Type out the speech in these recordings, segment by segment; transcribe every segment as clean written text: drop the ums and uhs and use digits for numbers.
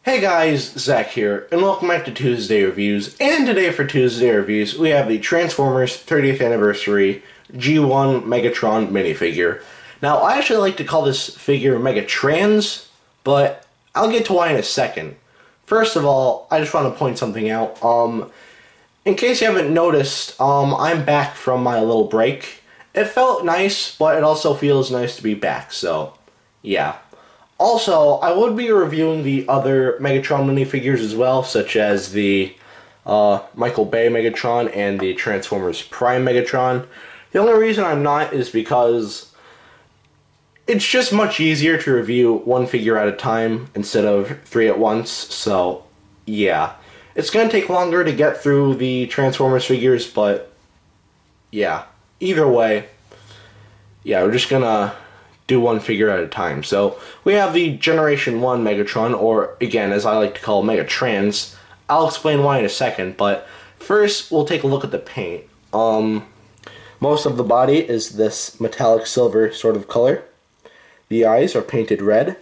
Hey guys, Zach here, and welcome back to Tuesday Reviews. And today for Tuesday Reviews, we have the Transformers 30th Anniversary G1 Megatron minifigure. Now, I actually like to call this figure Megatrans, but I'll get to why in a second. First of all, I just want to point something out. In case you haven't noticed, I'm back from my little break. It felt nice, but it also feels nice to be back, so yeah. Also, I would be reviewing the other Megatron minifigures as well, such as the Michael Bay Megatron and the Transformers Prime Megatron. The only reason I'm not is because it's just much easier to review one figure at a time instead of three at once, so yeah. It's going to take longer to get through the Transformers figures, but yeah. Either way, yeah, we're just going to do one figure at a time. So we have the Generation 1 Megatron, or again, as I like to call Megatrans. I'll explain why in a second, but first we'll take a look at the paint. Most of the body is this metallic silver sort of color. The eyes are painted red.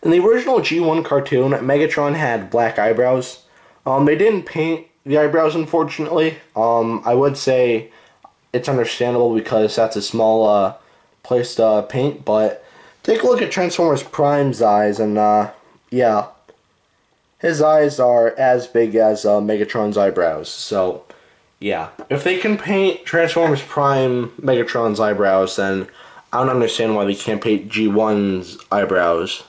In the original G1 cartoon, Megatron had black eyebrows. They didn't paint the eyebrows, unfortunately. I would say it's understandable because that's a small place to paint, but take a look at Transformers Prime's eyes, and yeah, his eyes are as big as Megatron's eyebrows. So yeah, if they can paint Transformers Prime Megatron's eyebrows, then I don't understand why they can't paint G1's eyebrows.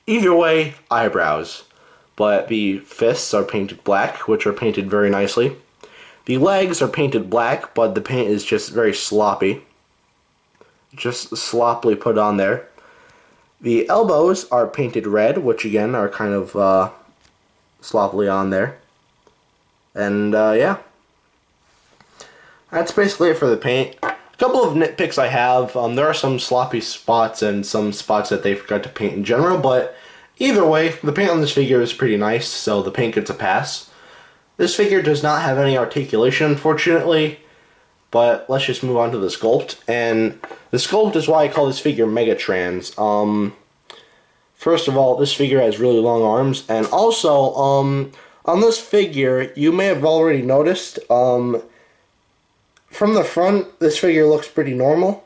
Either way, eyebrows. But the fists are painted black, which are painted very nicely. The legs are painted black, but the paint is just very sloppy. Just sloppily put on there. The elbows are painted red, which again are kind of sloppily on there. And yeah, that's basically it for the paint. A couple of nitpicks I have. There are some sloppy spots and some spots that they forgot to paint in general, but either way, the paint on this figure is pretty nice, so the paint gets a pass. This figure does not have any articulation, unfortunately. But let's just move on to the sculpt. And the sculpt is why I call this figure Megatrans. First of all, this figure has really long arms. And also, on this figure, you may have already noticed, from the front, this figure looks pretty normal.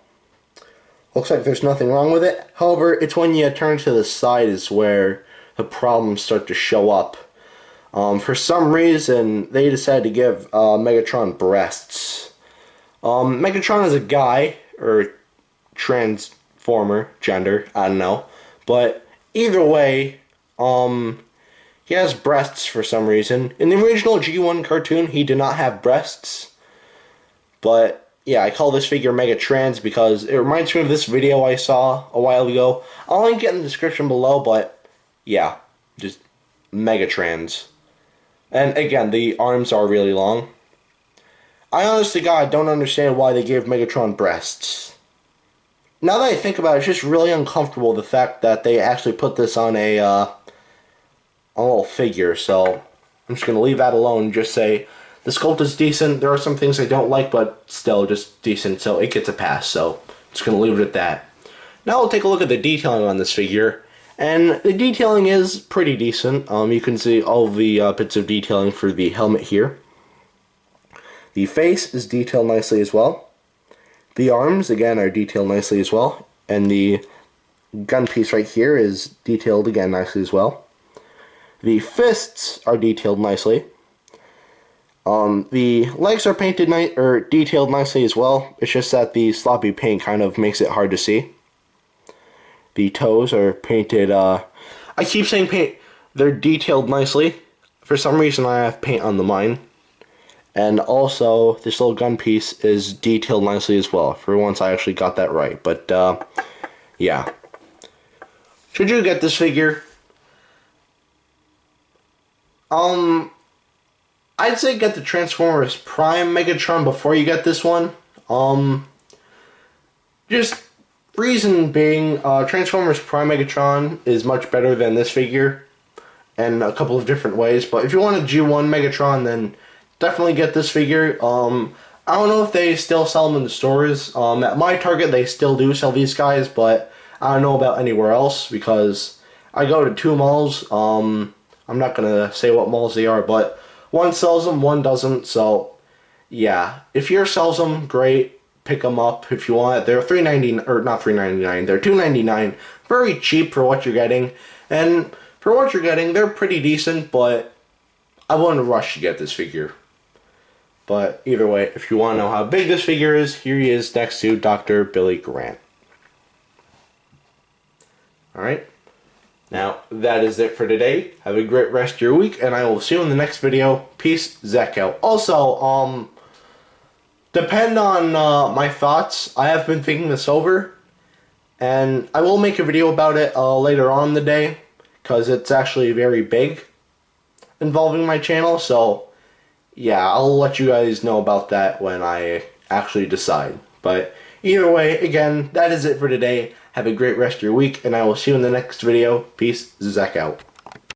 Looks like there's nothing wrong with it. However, it's when you turn to the side is where the problems start to show up. For some reason, they decided to give Megatron breasts. Megatron is a guy, or transformer, gender, I don't know. But either way, he has breasts for some reason. In the original G1 cartoon, he did not have breasts. But yeah, I call this figure Megatrans because it reminds me of this video I saw a while ago. I'll link it in the description below, but yeah, just Megatrans. And again, the arms are really long. I honestly, God, don't understand why they gave Megatron breasts. Now that I think about it, it's just really uncomfortable, the fact that they actually put this on a little figure, so I'm just going to leave that alone and just say the sculpt is decent. There are some things I don't like, but still just decent, so it gets a pass, so I'm just going to leave it at that. Now we'll take a look at the detailing on this figure, and the detailing is pretty decent. You can see all the bits of detailing for the helmet here. The face is detailed nicely as well. The arms, again, are detailed nicely as well. And the gun piece right here is detailed again nicely as well. The fists are detailed nicely. The legs are painted detailed nicely as well. It's just that the sloppy paint kind of makes it hard to see. The toes are painted, I keep saying paint, they're detailed nicely. For some reason I have paint on the mine. And also, this little gun piece is detailed nicely as well. For once, I actually got that right. But, yeah. Should you get this figure? I'd say get the Transformers Prime Megatron before you get this one. Just reason being, Transformers Prime Megatron is much better than this figure in a couple of different ways. But if you want a G1 Megatron, then definitely get this figure. I don't know if they still sell them in the stores. At my Target, they still do sell these guys, but I don't know about anywhere else because I go to two malls. I'm not gonna say what malls they are, but one sells them, one doesn't. So yeah, if yours sells them, great. Pick them up if you want. They're $3.99 or not $3.99. They're $2.99. Very cheap for what you're getting, and for what you're getting, they're pretty decent. But I wouldn't rush to get this figure. But either way, if you want to know how big this figure is, here he is next to Dr. Billy Grant. Alright, now that is it for today. Have a great rest of your week, and I will see you in the next video. Peace, Zach out. Also, depend on my thoughts. I have been thinking this over, and I will make a video about it later on in the day, because it's actually very big involving my channel, so yeah, I'll let you guys know about that when I actually decide. But either way, again, that is it for today. Have a great rest of your week, and I will see you in the next video. Peace, Zach out.